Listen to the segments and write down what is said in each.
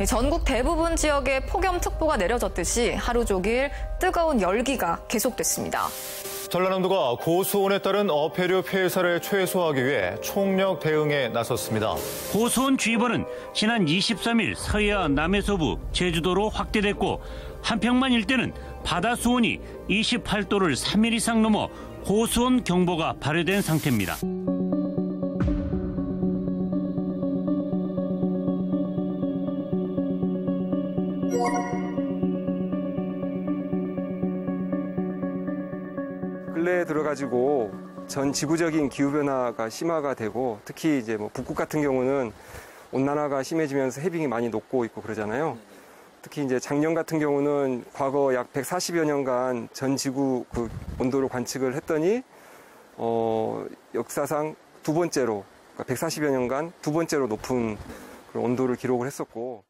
전국 대부분 지역에 폭염특보가 내려졌듯이 하루 종일 뜨거운 열기가 계속됐습니다. 전라남도가 고수온에 따른 어패류 폐사를 최소화하기 위해 총력 대응에 나섰습니다. 고수온주의보는 지난 23일 서해와 남해서부, 제주도로 확대됐고 한평만 일대는 바다 수온이 28도를 3일 이상 넘어 고수온 경보가 발효된 상태입니다. 근래에 들어가지고 전 지구적인 기후 변화가 심화가 되고 특히 이제 북극 같은 경우는 온난화가 심해지면서 해빙이 많이 녹고 있고 그러잖아요. 특히 이제 작년 같은 경우는 과거 약 140여 년간 전 지구 그 온도를 관측을 했더니 역사상 두 번째로, 그러니까 140여 년간 두 번째로 높은 그런 온도를 기록을 했었고.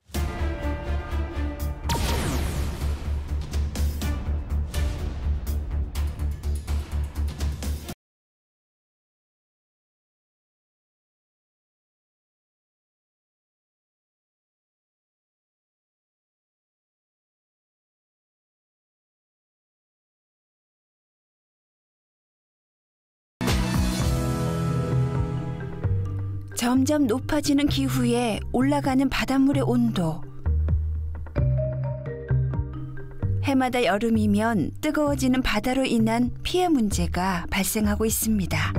점점 높아지는 기후에 올라가는 바닷물의 온도. 해마다 여름이면 뜨거워지는 바다로 인한 피해 문제가 발생하고 있습니다.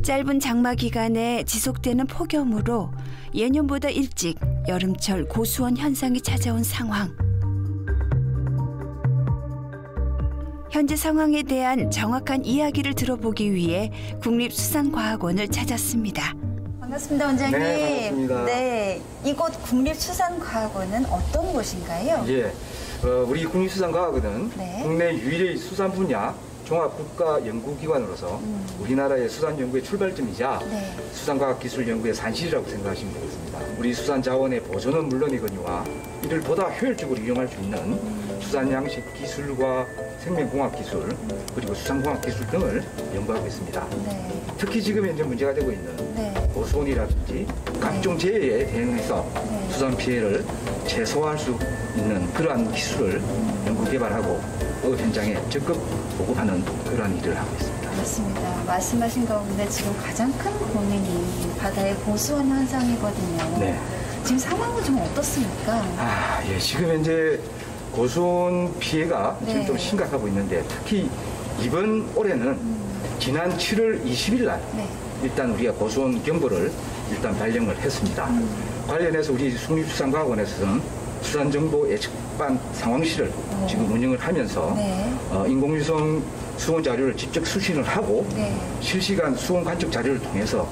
짧은 장마 기간에 지속되는 폭염으로 예년보다 일찍 여름철 고수온 현상이 찾아온 상황. 현재 상황에 대한 정확한 이야기를 들어보기 위해 국립수산과학원을 찾았습니다. 반갑습니다, 원장님. 네, 반갑습니다. 네, 이곳 국립수산과학원은 어떤 곳인가요? 예, 우리 국립수산과학원은 네. 국내 유일의 수산 분야 종합국가연구기관으로서 우리나라의 수산연구의 출발점이자 네. 수산과학기술연구의 산실이라고 생각하시면 되겠습니다. 우리 수산자원의 보존은 물론이거니와 이를 보다 효율적으로 이용할 수 있는 수산양식 기술과 생명공학기술 그리고 수산공학기술 등을 연구하고 있습니다. 네. 특히 지금 현재 문제가 되고 있는 네. 고수온이라든지 각종 재해에 대응해서 네. 수산 피해를 최소화할 수 있는 그러한 기술을 연구 개발하고 현장에 적극 보급하는 그러한 일을 하고 있습니다. 맞습니다. 말씀하신 가운데 지금 가장 큰 고민이 바다의 고수온 현상이거든요. 네. 지금 상황은 좀 어떻습니까? 예, 지금 현재 고수온 피해가 지금 네. 좀 심각하고 있는데 특히 이번 올해는 지난 7월 20일 날 네. 일단 우리가 고수온 경보를 일단 발령을 했습니다. 관련해서 우리 국립수산과학원에서는 수산정보 예측반 상황실을 지금 운영을 하면서 네. 인공위성 수온 자료를 직접 수신을 하고 네. 실시간 수온 관측 자료를 통해서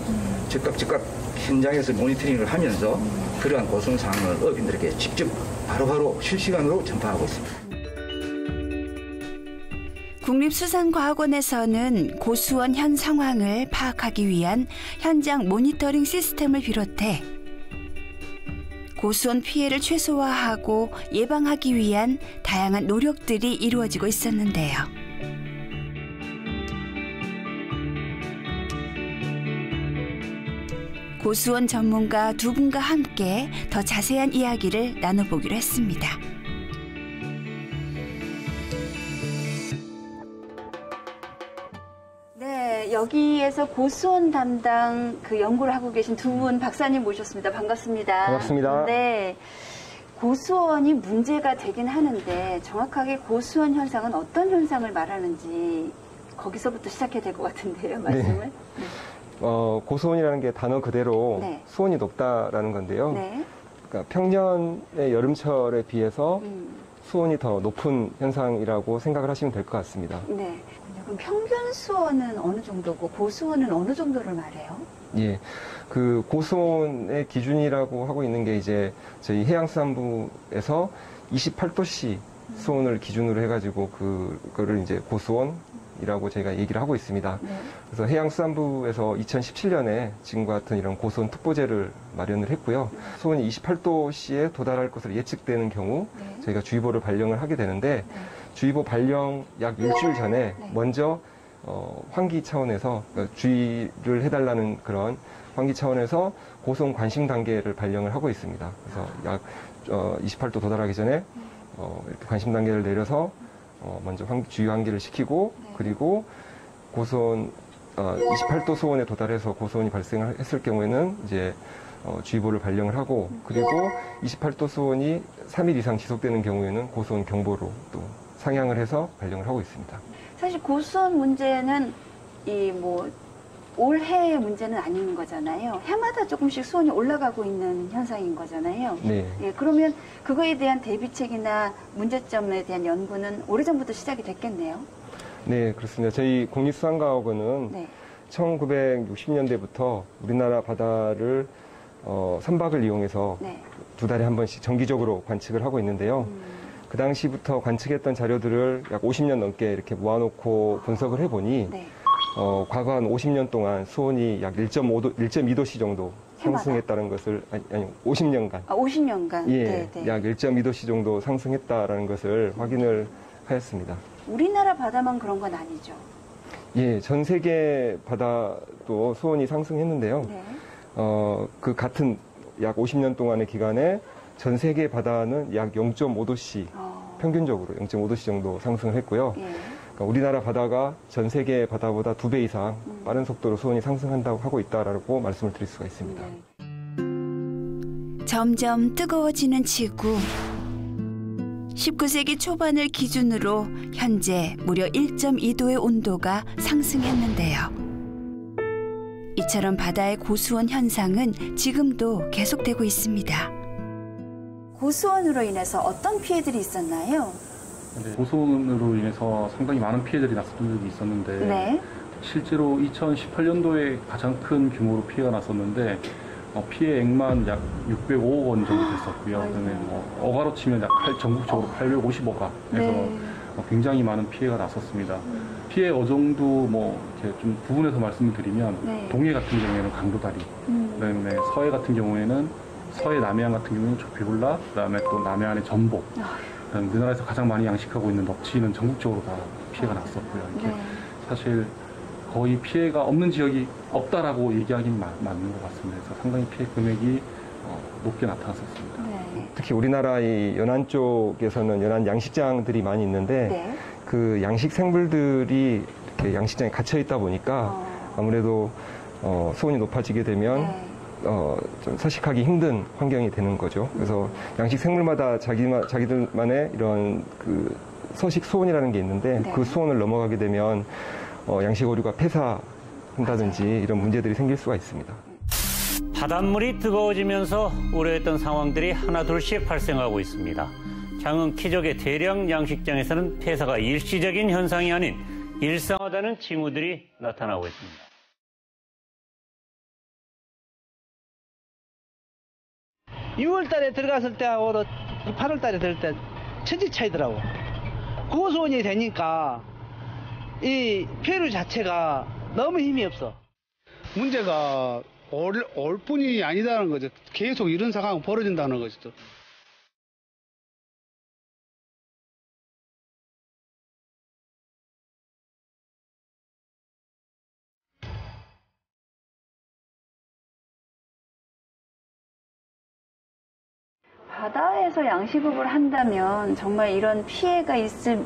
즉각 현장에서 모니터링을 하면서 그러한 고수온 상황을 어민들에게 직접 바로바로 실시간으로 전파하고 있습니다. 국립수산과학원에서는 고수온 현 상황을 파악하기 위한 현장 모니터링 시스템을 비롯해 고수온 피해를 최소화하고 예방하기 위한 다양한 노력들이 이루어지고 있었는데요. 고수온 전문가 두 분과 함께 더 자세한 이야기를 나눠보기로 했습니다. 네, 여기에서 고수온 담당 그 연구를 하고 계신 두 분 박사님 모셨습니다. 반갑습니다. 반갑습니다. 네. 고수온이 문제가 되긴 하는데 정확하게 고수온 현상은 어떤 현상을 말하는지 거기서부터 시작해야 될 것 같은데요, 말씀을. 네. 고수온이라는 게 단어 그대로 네. 수온이 높다라는 건데요. 네. 그러니까 평년의 여름철에 비해서 수온이 더 높은 현상이라고 생각을 하시면 될 것 같습니다. 네. 그럼 평균 수온은 어느 정도고 고수온은 어느 정도를 말해요? 예, 그 고수온의 기준이라고 하고 있는 게 이제 저희 해양수산부에서 28도씨 수온을 기준으로 해가지고 그거를 이제 고수온이라고 저희가 얘기를 하고 있습니다. 네. 그래서 해양수산부에서 2017년에 지금과 같은 이런 고수온 특보제를 마련을 했고요. 수온이 28도씨에 도달할 것으로 예측되는 경우 네. 저희가 주의보를 발령을 하게 되는데 주의보 발령 약 일주일 전에 네. 먼저 환기 차원에서 주의를 해달라는 그런 환기 차원에서 고수온 관심 단계를 발령을 하고 있습니다. 그래서 약 28도 도달하기 전에 이렇게 관심 단계를 내려서 먼저 주유 환기를 시키고 그리고 고수온 28도 수온에 도달해서 고수온이 발생을 했을 경우에는 이제 주의보를 발령을 하고 그리고 28도 수온이 3일 이상 지속되는 경우에는 고수온 경보로 또 상향을 해서 발령을 하고 있습니다. 사실 고수온 문제는 올해의 문제는 아닌 거잖아요. 해마다 조금씩 수온이 올라가고 있는 현상인 거잖아요. 네. 예, 그러면 그거에 대한 대비책이나 문제점에 대한 연구는 오래전부터 시작이 됐겠네요. 네, 그렇습니다. 저희 국립수산과학원은 네. 1960년대부터 우리나라 바다를 선박을 이용해서 네. 2달에 한 번씩 정기적으로 관측을 하고 있는데요. 그 당시부터 관측했던 자료들을 약 50년 넘게 이렇게 모아놓고 분석을 해보니 네. 과거 한 50년 동안 수온이 약 1.2도씨 정도 상승했다는 것을 아니 50년간. 50년간. 예, 네, 네. 약 1.2도씨 정도 상승했다라는 것을 확인을 하였습니다. 우리나라 바다만 그런 건 아니죠. 예, 전 세계 바다도 수온이 상승했는데요. 네. 그 같은 약 50년 동안의 기간에 전 세계 바다는 약 0.5도씨 평균적으로 0.5도씨 정도 상승을 했고요. 예. 그러니까 우리나라 바다가 전 세계 바다보다 2배 이상 빠른 속도로 수온이 상승한다고 하고 있다라고 말씀을 드릴 수가 있습니다. 네. 점점 뜨거워지는 지구. 19세기 초반을 기준으로 현재 무려 1.2도의 온도가 상승했는데요. 이처럼 바다의 고수온 현상은 지금도 계속되고 있습니다. 고수온으로 인해서 어떤 피해들이 있었나요? 네, 고수온으로 인해서 상당히 많은 피해들이 났었던 적이 있었는데 네. 실제로 2018년도에 가장 큰 규모로 피해가 났었는데 피해액만 약 605억 원 정도 됐었고요. 그다음에 어가로 치면 약 전국적으로 850억가 해서 네. 굉장히 많은 피해가 났었습니다. 피해 어종도 이렇게 좀 부분에서 말씀을 드리면 네. 동해 같은 경우에는 강도다리, 그다음에 서해 같은 경우에는 서해 남해안 같은 경우는 조피불라, 그다음에 또 남해안의 전복, 그다음에 우리나라에서 가장 많이 양식하고 있는 넙치는 전국적으로 다 피해가 났었고요. 이게 네. 사실 거의 피해가 없는 지역이 없다라고 얘기하기는 맞는 것 같습니다. 그래서 상당히 피해 금액이 높게 나타났었습니다. 네. 특히 우리나라 이 연안 쪽에서는 연안 양식장들이 많이 있는데 네. 그 양식 생물들이 이렇게 양식장에 gat혀 있다 보니까 아무래도 수온이 높아지게 되면 네. 좀 서식하기 힘든 환경이 되는 거죠. 그래서 양식 생물마다 자기들만의 이런 그 서식 수온이라는 게 있는데 네. 그 수온을 넘어가게 되면 양식 어류가 폐사한다든지 이런 문제들이 생길 수가 있습니다. 바닷물이 뜨거워지면서 우려했던 상황들이 하나둘씩 발생하고 있습니다. 장흥 키적의 대량 양식장에서는 폐사가 일시적인 현상이 아닌 일상화되는 징후들이 나타나고 있습니다. 6월 달에 들어갔을 때하고 8월 달에 들을 때 천지 차이더라고. 고수온이 되니까 이 폐류 자체가 너무 힘이 없어. 문제가 올 뿐이 아니다는 거죠. 계속 이런 상황이 벌어진다는 거죠. 바다에서 양식업을 한다면 정말 이런 피해가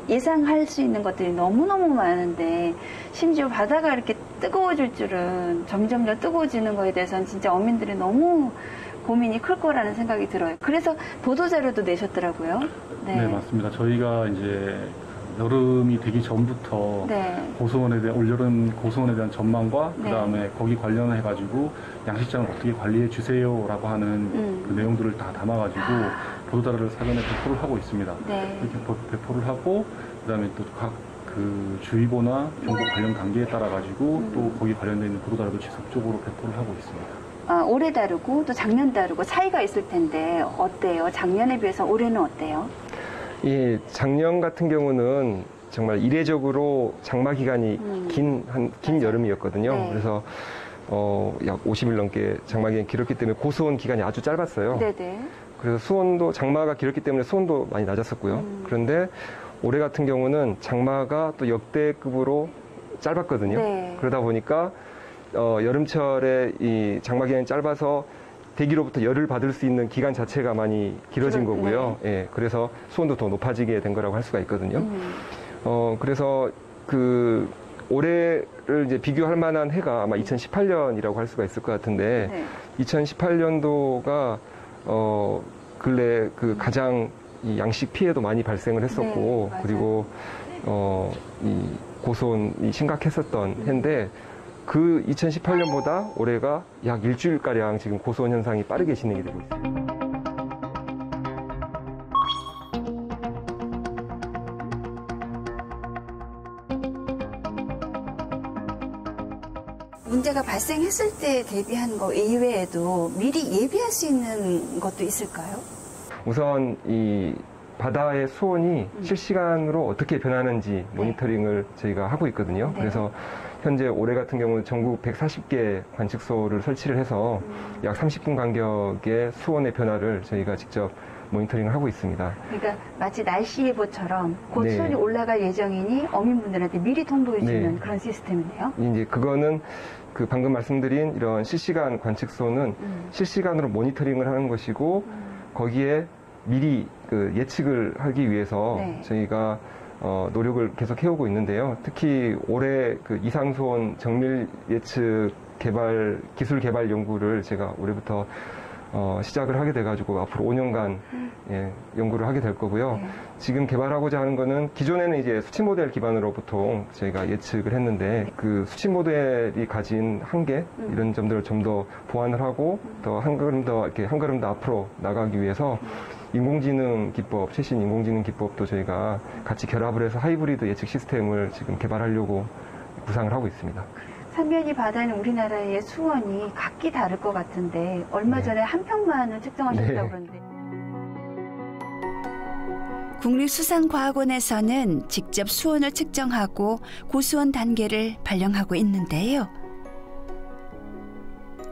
예상할 수 있는 것들이 너무너무 많은데 심지어 바다가 이렇게 뜨거워질 줄은 점점 더 뜨거워지는 거에 대해서는 진짜 어민들이 너무 고민이 클 거라는 생각이 들어요. 그래서 보도자료도 내셨더라고요. 네, 맞습니다. 저희가 이제 여름이 되기 전부터 네. 올여름 고수온에 대한 전망과 네. 그다음에 거기 관련해가지고 양식장을 어떻게 관리해 주세요라고 하는 그 내용들을 다 담아가지고 보도자료를 사전에 배포를 하고 있습니다. 네. 이렇게 배포를 하고 그다음에 또 각 그 주의보나 경보 관련 단계에 따라 가지고 또 거기 관련돼 있는 보도자료도 지속적으로 배포를 하고 있습니다. 올해 다르고 또 작년 다르고 차이가 있을 텐데 어때요? 작년에 비해서 올해는 어때요? 예, 작년 같은 경우는 정말 이례적으로 장마 기간이 긴 여름이었거든요. 네. 그래서 약 50일 넘게 장마 기간이 길었기 때문에 고수온 기간이 아주 짧았어요. 네네. 그래서 장마가 길었기 때문에 수온도 많이 낮았었고요. 그런데 올해 같은 경우는 장마가 또 역대급으로 짧았거든요. 네. 그러다 보니까 여름철에 이 장마 기간이 짧아서 대기로부터 열을 받을 수 있는 기간 자체가 많이 길어진 거고요. 예, 그래서 수온도 더 높아지게 된 거라고 할 수가 있거든요. 그래서 그 올해를 이제 비교할 만한 해가 아마 2018년이라고 할 수가 있을 것 같은데 2018년도가 근래 그 가장 이 양식 피해도 많이 발생을 했었고 그리고 이 고수온이 심각했었던 해인데 그 2018년보다 올해가 약 일주일가량 지금 고수온 현상이 빠르게 진행이 되고 있습니다. 문제가 발생했을 때 대비한 거 이외에도 미리 예비할 수 있는 것도 있을까요? 우선 이 바다의 수온이 실시간으로 어떻게 변하는지 모니터링을 저희가 하고 있거든요. 그래서 현재 올해 같은 경우는 전국 140개 관측소를 설치를 해서 약 30분 간격의 수온의 변화를 저희가 직접 모니터링을 하고 있습니다. 그러니까 마치 날씨 예보처럼 곧 수온이 올라갈 예정이니 어민분들한테 미리 통보해 주는 그런 시스템이네요. 이제 그거는 그 방금 말씀드린 이런 실시간 관측소는 실시간으로 모니터링을 하는 것이고 거기에 미리 그 예측을 하기 위해서 저희가 노력을 계속 해오고 있는데요. 특히 올해 그 이상수온 정밀 예측 개발 기술 개발 연구를 제가 올해부터 시작을 하게 돼가지고 앞으로 5년간 연구를 하게 될 거고요. 지금 개발하고자 하는 거는 기존에는 이제 수치 모델 기반으로 보통 저희가 예측을 했는데 그 수치 모델이 가진 한계 이런 점들을 좀 더 보완을 하고 더 한 걸음 더 앞으로 나가기 위해서 인공지능 기법, 최신 인공지능 기법도 저희가 같이 결합을 해서 하이브리드 예측 시스템을 지금 개발하려고 구상을 하고 있습니다. 삼면이 바다는 우리나라의 수온이 각기 다를 것 같은데 얼마 전에 한평만을 측정하셨다고 그러는데 국립수산과학원에서는 직접 수온을 측정하고 고수온 단계를 발령하고 있는데요.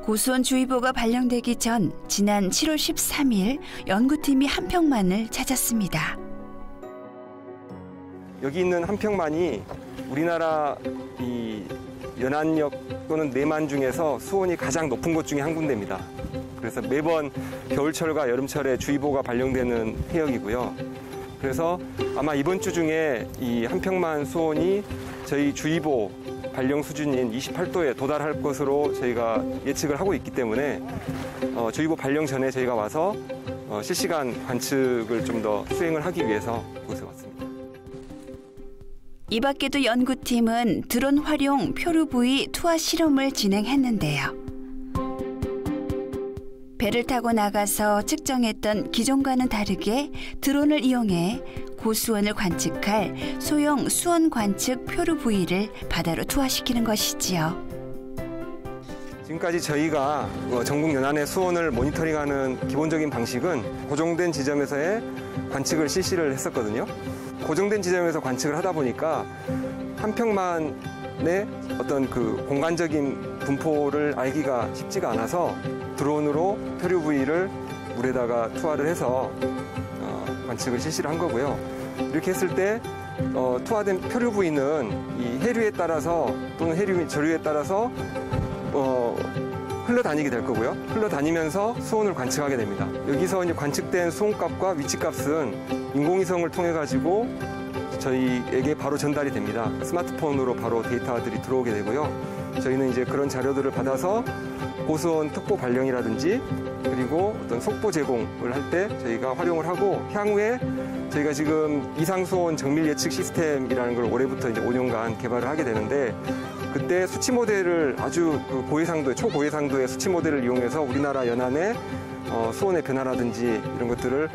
고수온주의보가 발령되기 전 지난 7월 13일 연구팀이 한평만을 찾았습니다. 여기 있는 한평만이 우리나라 이 연안역 또는 내만 중에서 수온이 가장 높은 곳 중에 한 군데입니다. 그래서 매번 겨울철과 여름철에 주의보가 발령되는 해역이고요. 그래서 아마 이번 주 중에 이 한평만 수온이 저희 주의보 발령 수준인 28도에 도달할 것으로 저희가 예측을 하고 있기 때문에 주의보 발령 전에 저희가 와서 실시간 관측을 좀 더 수행을 하기 위해서 이곳에 왔습니다. 이 밖에도 연구팀은 드론 활용 표류 부위 투하 실험을 진행했는데요. 배를 타고 나가서 측정했던 기존과는 다르게 드론을 이용해 고수온을 관측할 소형 수온 관측 표류 부위를 바다로 투하시키는 것이지요. 지금까지 저희가 전국 연안의 수온을 모니터링하는 기본적인 방식은 고정된 지점에서의 관측을 실시를 했었거든요. 고정된 지점에서 관측을 하다 보니까 한평만의 어떤 그 공간적인 분포를 알기가 쉽지가 않아서 드론으로 표류 부위를 물에다가 투하를 해서 관측을 실시를 한 거고요. 이렇게 했을 때 투하된 표류 부위는 이 해류에 따라서 또는 해류 및 저류에 따라서 흘러다니게 될 거고요. 흘러다니면서 수온을 관측하게 됩니다. 여기서 이제 관측된 수온값과 위치값은 인공위성을 통해 가지고 저희에게 바로 전달이 됩니다. 스마트폰으로 바로 데이터들이 들어오게 되고요. 저희는 이제 그런 자료들을 받아서 고수온 특보 발령이라든지 그리고 어떤 속보 제공을 할 때 저희가 활용을 하고 향후에 저희가 지금 이상수온 정밀 예측 시스템이라는 걸 올해부터 이제 5년간 개발을 하게 되는데 그때 수치 모델을 아주 그 고해상도, 초고해상도의 수치 모델을 이용해서 우리나라 연안의 수온의 변화라든지 이런 것들을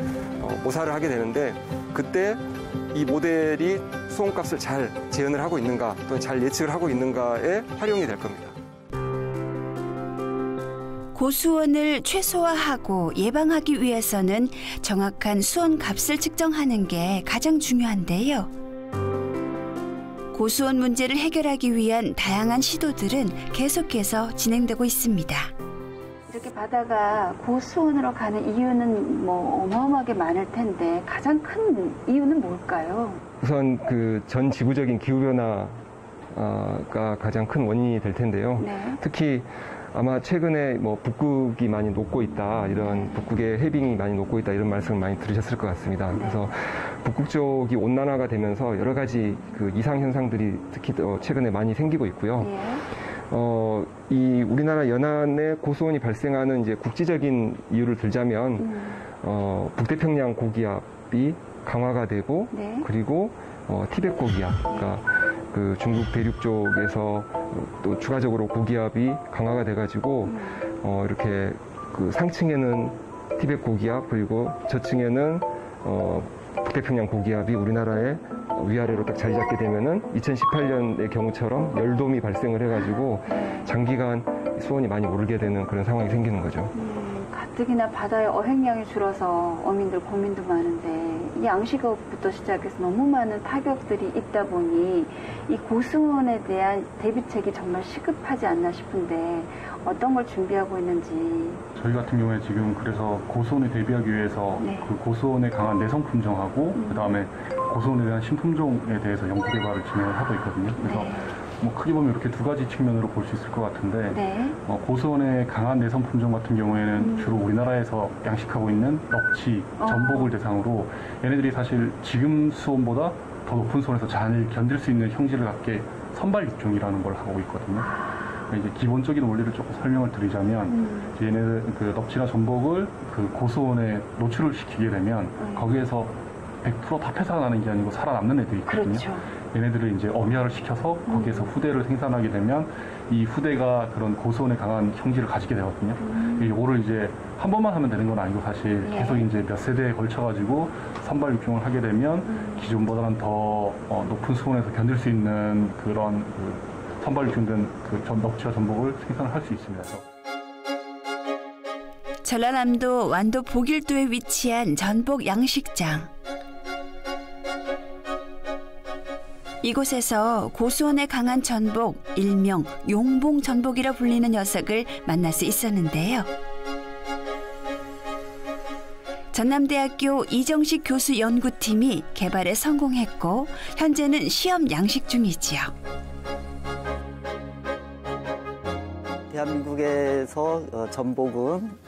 모사를 하게 되는데 그때 이 모델이 수온값을 잘 재현을 하고 있는가 또는 잘 예측을 하고 있는가에 활용이 될 겁니다. 고수온을 최소화하고 예방하기 위해서는 정확한 수온 값을 측정하는 게 가장 중요한데요. 고수온 문제를 해결하기 위한 다양한 시도들은 계속해서 진행되고 있습니다. 이렇게 바다가 고수온으로 가는 이유는 뭐 어마어마하게 많을 텐데 가장 큰 이유는 뭘까요? 우선 그 전 지구적인 기후변화 온난화가 가장 큰 원인이 될 텐데요. 네. 특히 아마 최근에 뭐 북극이 많이 녹고 있다, 이런 북극의 해빙이 많이 녹고 있다, 이런 말씀을 많이 들으셨을 것 같습니다. 그래서 북극 쪽이 온난화가 되면서 여러 가지 그 이상 현상들이 특히 최근에 많이 생기고 있고요. 이 우리나라 연안에 고수온이 발생하는 이제 국지적인 이유를 들자면 북태평양 고기압이 강화가 되고 그리고 티벳 고기압, 그러니까 그 중국 대륙 쪽에서 또 추가적으로 고기압이 강화가 돼가지고 이렇게 그 상층에는 티벳 고기압 그리고 저층에는 북태평양 고기압이 우리나라에 위아래로 딱 자리 잡게 되면은 2018년의 경우처럼 열돔이 발생을 해가지고 장기간 수온이 많이 오르게 되는 그런 상황이 생기는 거죠. 가뜩이나 바다의 어획량이 줄어서 어민들 고민도 많은데 이 양식업부터 시작해서 너무 많은 타격들이 있다 보니 이 고수온에 대한 대비책이 정말 시급하지 않나 싶은데 어떤 걸 준비하고 있는지. 저희 같은 경우에 지금 그래서 고수온에 대비하기 위해서 그 고수온에 강한 내성 품종하고 그다음에 고수온에 대한 신품종에 대해서 연구 개발을 진행을 하고 있거든요. 그래서 뭐 크게 보면 이렇게 두 가지 측면으로 볼 수 있을 것 같은데 고수온의 강한 내성 품종 같은 경우에는 주로 우리나라에서 양식하고 있는 넙치, 전복을 대상으로 얘네들이 사실 지금 수온보다 더 높은 수온에서 잘 견딜 수 있는 형질을 갖게 선발 육종이라는 걸 하고 있거든요. 이제 기본적인 원리를 조금 설명을 드리자면 얘네들 그 넙치나 전복을 그 고수온에 노출을 시키게 되면 거기에서 100% 다 폐사나는 게 아니고 살아남는 애들이 있거든요. 그렇죠. 얘네들을 이제 엄야를 시켜서 거기에서 후대를 생산하게 되면 이 후대가 그런 고수온에 강한 형질을 가지게 되거든요. 이거를 이제 한 번만 하면 되는 건 아니고 사실 계속 이제 몇 세대에 걸쳐가지고 선발 육종을 하게 되면 기존보다는 더 높은 수온에서 견딜 수 있는 그런 그 선발 육종된 그 넙치와 전복을 생산을 할 수 있습니다. 전라남도 완도 보길도에 위치한 전복 양식장. 이곳에서 고수온에 강한 전복, 일명 용봉 전복이라 불리는 녀석을 만날 수 있었는데요. 전남대학교 이정식 교수 연구팀이 개발에 성공했고 현재는 시험 양식 중이지요. 대한민국에서 전복은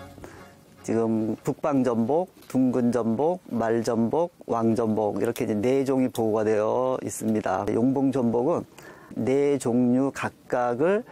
지금 북방전복, 둥근전복, 말전복, 왕전복 이렇게 이제 4종이 보고가 되어 있습니다. 용봉전복은 4종류 각각을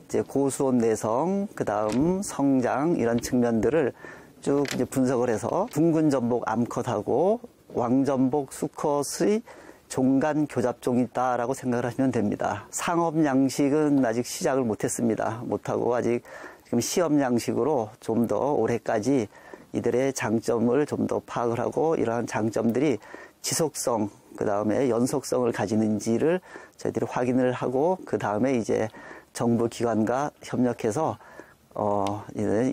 이제 고수온 내성, 그다음 성장 이런 측면들을 쭉 이제 분석을 해서 둥근전복 암컷하고 왕전복 수컷의 종간 교잡종이다라고 생각을 하시면 됩니다. 상업 양식은 아직 시작을 못했습니다. 못하고 아직 지금 시험 양식으로 좀 더 올해까지 이들의 장점을 좀 더 파악을 하고 이러한 장점들이 지속성, 그 다음에 연속성을 가지는지를 저희들이 확인을 하고 그 다음에 이제 정부 기관과 협력해서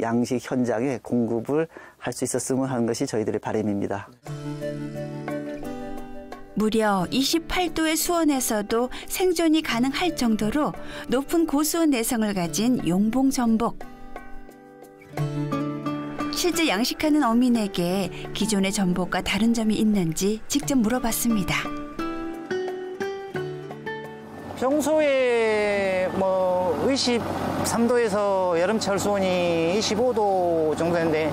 양식 현장에 공급을 할 수 있었으면 하는 것이 저희들의 바람입니다. 무려 28도의 수온에서도 생존이 가능할 정도로 높은 고수온 내성을 가진 용봉 전복. 실제 양식하는 어민에게 기존의 전복과 다른 점이 있는지 직접 물어봤습니다. 평소에 뭐 23도에서 여름철 수온이 25도 정도 되는데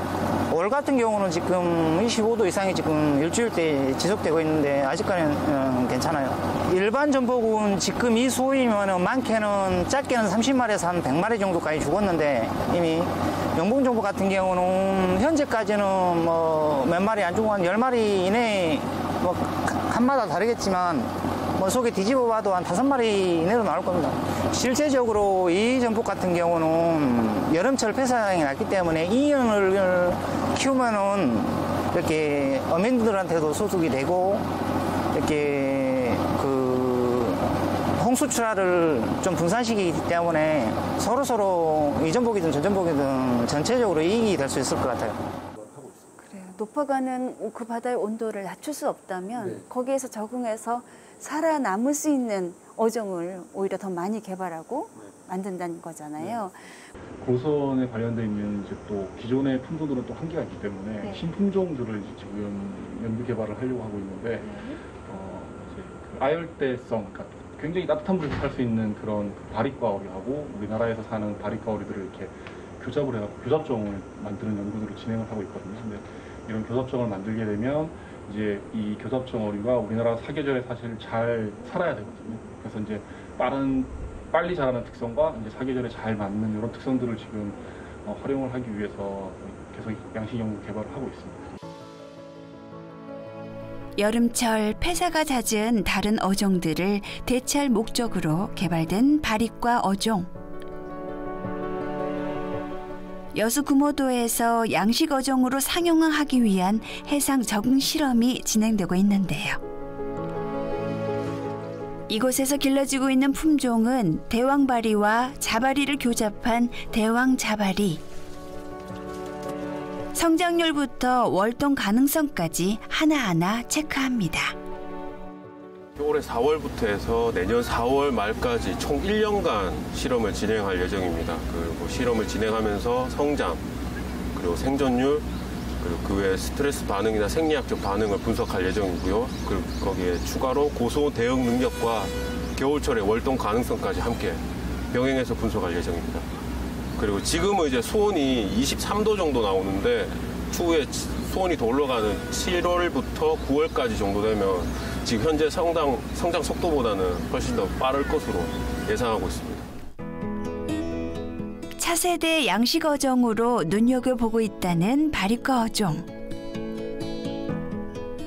올 같은 경우는 지금 25도 이상이 지금 일주일째 지속되고 있는데 아직까지는 괜찮아요. 일반 전복은 지금 이 수온이면 많게는 작게는 30마리에서 한 100마리 정도까지 죽었는데 이미 용봉 전복 같은 경우는 현재까지는 뭐 몇 마리 안 죽고 한 10마리 이내에 뭐 칸마다 다르겠지만 뭐 속에 뒤집어 봐도 한 5마리 이내로 나올 겁니다. 실제적으로 이 전복 같은 경우는 여름철 폐사량이 낮기 때문에 2년을 키우면은 이렇게 어민들한테도 소득이 되고 이렇게 그 홍수출하를 좀 분산시키기 때문에 서로 이 전복이든 저 전복이든 전체적으로 이익이 될 수 있을 것 같아요. 높아가는 그 바다의 온도를 낮출 수 없다면 거기에서 적응해서 살아남을 수 있는 어종을 오히려 더 많이 개발하고 만든다는 거잖아요. 고수온에 관련돼 있는 이제 또 기존의 품종들은 또 한계가 있기 때문에 신품종들을 이제 지금 연구 개발을 하려고 하고 있는데 이제 그 아열대성, 그러니까 굉장히 따뜻한 물에서 살 수 있는 그런 바리과 어류하고 우리나라에서 사는 바리과 어류들을 이렇게 교잡을 해갖고 교잡종을 만드는 연구들을 진행을 하고 있거든요. 근데 이런 교잡종을 만들게 되면 이제 이 교잡종 어류가 우리나라 사계절에 사실 잘 살아야 되거든요. 그래서 이제 빨리 자라는 특성과 이제 사계절에 잘 맞는 이런 특성들을 지금 활용을 하기 위해서 계속 양식 연구 개발을 하고 있습니다. 여름철 폐사가 잦은 다른 어종들을 대체할 목적으로 개발된 바리과 어종. 여수 구모도에서 양식 어종으로 상용화하기 위한 해상 적응 실험이 진행되고 있는데요. 이곳에서 길러지고 있는 품종은 대왕바리와 자바리를 교잡한 대왕자바리. 성장률부터 월동 가능성까지 하나하나 체크합니다. 올해 4월부터 해서 내년 4월 말까지 총 1년간 실험을 진행할 예정입니다. 그리고 실험을 진행하면서 성장, 그리고 생존율, 그리고 그 외 스트레스 반응이나 생리학적 반응을 분석할 예정이고요. 그리고 거기에 추가로 고소온 대응 능력과 겨울철의 월동 가능성까지 함께 병행해서 분석할 예정입니다. 그리고 지금은 이제 수온이 23도 정도 나오는데 추후에 수온이 더 올라가는 7월부터 9월까지 정도 되면 지금 현재 성장 속도보다는 훨씬 더 빠를 것으로 예상하고 있습니다. 차세대 양식 어종으로 눈여겨보고 있다는 바리과 어종.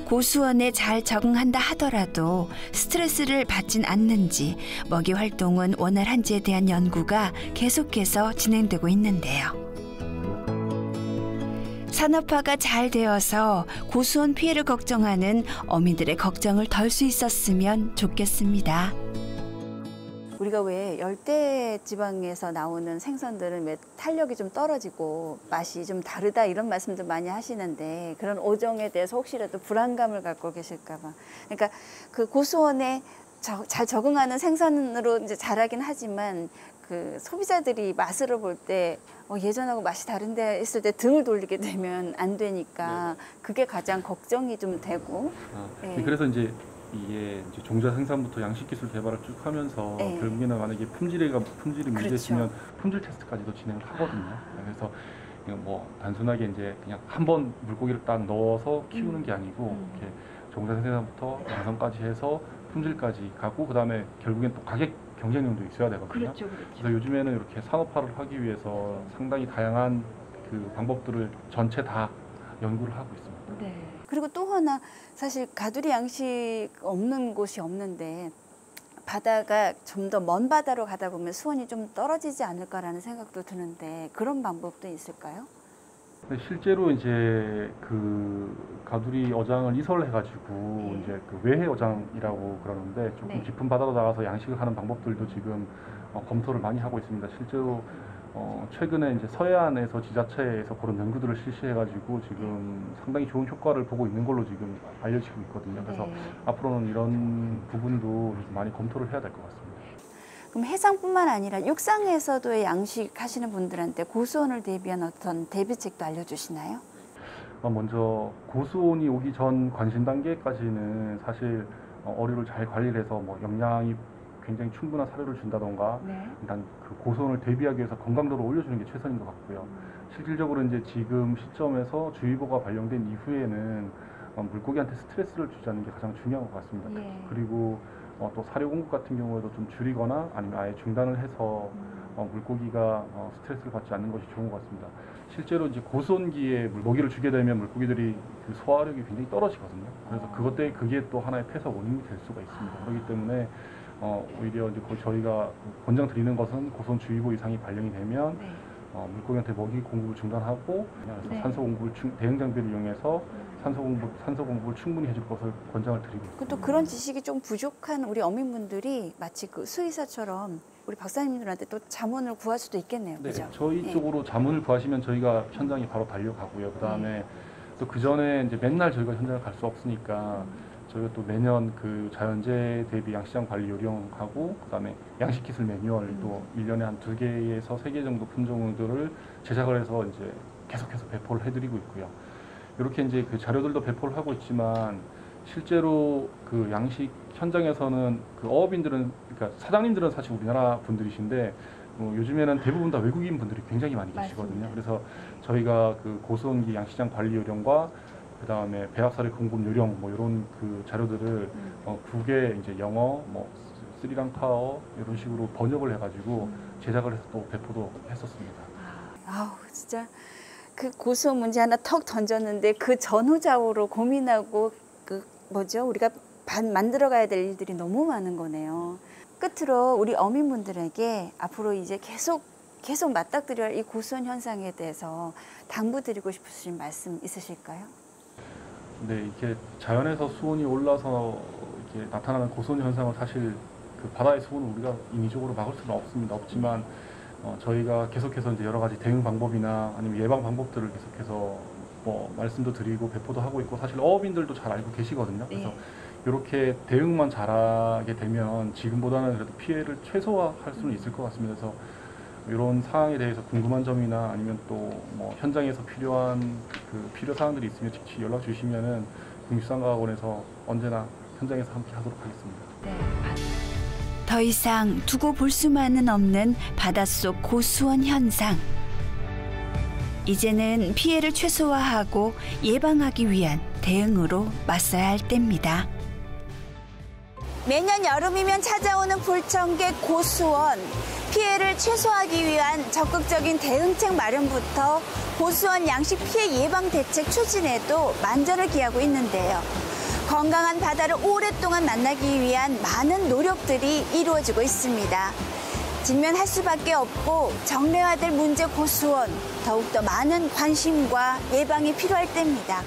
고수원에 잘 적응한다 하더라도 스트레스를 받진 않는지 먹이 활동은 원활한지에 대한 연구가 계속해서 진행되고 있는데요. 산업화가 잘 되어서 고수원 피해를 걱정하는 어민들의 걱정을 덜 수 있었으면 좋겠습니다. 우리가 왜 열대 지방에서 나오는 생선들은 왜 탄력이 좀 떨어지고 맛이 좀 다르다 이런 말씀도 많이 하시는데 그런 어종에 대해서 혹시라도 불안감을 갖고 계실까 봐. 그러니까 그 고수원에 잘 적응하는 생선으로 이제 자라긴 하지만 그 소비자들이 맛으로 볼 때 예전하고 맛이 다른데 했을 때 등을 돌리게 되면 안 되니까 그게 가장 걱정이 좀 되고. 그래서 이제 이게 이제 종자 생산부터 양식 기술 개발을 쭉 하면서 결국에는 만약에 품질이 문제시면 품질 테스트까지도 진행을 하거든요. 그래서 뭐 단순하게 이제 그냥 한 번 물고기를 딱 넣어서 키우는 게 아니고 이렇게 종자 생산부터 양성까지 해서 품질까지 가고 그다음에 결국엔 또 가격 경쟁력도 있어야 되거든요. 그래서 요즘에는 이렇게 산업화를 하기 위해서 상당히 다양한 그 방법들을 전체 다 연구를 하고 있습니다. 네. 그리고 또 하나 사실 가두리 양식 없는 곳이 없는데 바다가 좀 더 먼 바다로 가다 보면 수온이 좀 떨어지지 않을까라는 생각도 드는데 그런 방법도 있을까요? 실제로 이제 그 가두리 어장을 이설해가지고 이제 그 외해 어장이라고 그러는데 조금 깊은 바다로 나가서 양식을 하는 방법들도 지금 검토를 많이 하고 있습니다. 실제로 최근에 이제 서해안에서 지자체에서 그런 연구들을 실시해가지고 지금 상당히 좋은 효과를 보고 있는 걸로 지금 알려지고 있거든요. 그래서 앞으로는 이런 부분도 많이 검토를 해야 될 것 같습니다. 그럼 해상뿐만 아니라 육상에서도 양식하시는 분들한테 고수온을 대비한 어떤 대비책도 알려주시나요? 먼저 고수온이 오기 전 관심 단계까지는 사실 어류를 잘 관리를 해서 뭐 영양이 굉장히 충분한 사료를 준다던가 일단 그 고수온을 대비하기 위해서 건강도를 올려주는 게 최선인 것 같고요. 실질적으로 이제 지금 시점에서 주의보가 발령된 이후에는 물고기한테 스트레스를 주지 않는 게 가장 중요한 것 같습니다. 그리고 또 사료 공급 같은 경우에도 좀 줄이거나 아니면 아예 중단을 해서 물고기가 스트레스를 받지 않는 것이 좋은 것 같습니다. 실제로 이제 고수온기에 먹이를 주게 되면 물고기들이 그 소화력이 굉장히 떨어지거든요. 그래서 그게 또 하나의 폐사 원인이 될 수가 있습니다. 그렇기 때문에 오히려 이제 저희가 권장드리는 것은 고수온 주의보 이상이 발령이 되면 물고기한테 먹이 공급을 중단하고 그래서 산소 공급을 대응 장비를 이용해서 산소 공급을 충분히 해줄 것을 권장을 드리고 있습니다. 또 그런 지식이 좀 부족한 우리 어민분들이 마치 그 수의사처럼 우리 박사님들한테 또 자문을 구할 수도 있겠네요. 그죠? 저희 쪽으로 자문을 구하시면 저희가 현장에 바로 달려가고요. 그다음에 또 그 전에 이제 맨날 저희가 현장을 갈 수 없으니까 저희가 또 매년 그 자연재해 대비 양식장 관리 요령하고 그다음에 양식 기술 매뉴얼도 1년에 한 2개에서 3개 정도 품종들을 제작을 해서 이제 계속해서 배포를 해드리고 있고요. 이렇게 이제 그 자료들도 배포를 하고 있지만 실제로 그 양식 현장에서는 그 어업인들은, 그러니까 사장님들은 사실 우리나라 분들이신데 요즘에는 대부분 다 외국인 분들이 굉장히 많이 계시거든요. 그래서 저희가 그 고수원기 양식장 관리 요령과 그다음에 배합사례 공급 요령 뭐 이런 그 자료들을 국에 이제 영어, 뭐 스리랑카어 이런 식으로 번역을 해가지고 제작을 해서 또 배포도 했었습니다. 아우 진짜 그 고수원 문제 하나 턱 던졌는데 그 전후좌우로 고민하고 그 뭐죠? 우리가 만들어가야 될 일들이 너무 많은 거네요. 끝으로 우리 어민분들에게 앞으로 이제 계속 맞닥뜨려야 할 이 고수원 현상에 대해서 당부드리고 싶으신 말씀 있으실까요? 네, 이게 자연에서 수온이 올라서 이렇게 나타나는 고수원 현상은 사실 그 바다의 수온을 우리가 인위적으로 막을 수는 없지만 저희가 계속해서 이제 여러 가지 대응 방법이나 아니면 예방 방법들을 계속해서 뭐 말씀도 드리고 배포도 하고 있고 사실 어업인들도 잘 알고 계시거든요. 그래서 이렇게 대응만 잘하게 되면 지금보다는 그래도 피해를 최소화할 수는 있을 것 같습니다. 그래서 이런 상황에 대해서 궁금한 점이나 아니면 또 뭐 현장에서 필요한 그 필요 사항들이 있으면 즉시 연락 주시면은 국립수산과학원에서 언제나 현장에서 함께 하도록 하겠습니다. 더 이상 두고 볼 수만은 없는 바닷속 고수원 현상. 이제는 피해를 최소화하고 예방하기 위한 대응으로 맞서야 할 때입니다. 매년 여름이면 찾아오는 불청객 고수원. 피해를 최소화하기 위한 적극적인 대응책 마련부터 고수원 양식 피해 예방 대책 추진에도 만전을 기하고 있는데요. 건강한 바다를 오랫동안 만나기 위한 많은 노력들이 이루어지고 있습니다. 직면할 수밖에 없고 정례화될 문제 고수원, 더욱더 많은 관심과 예방이 필요할 때입니다.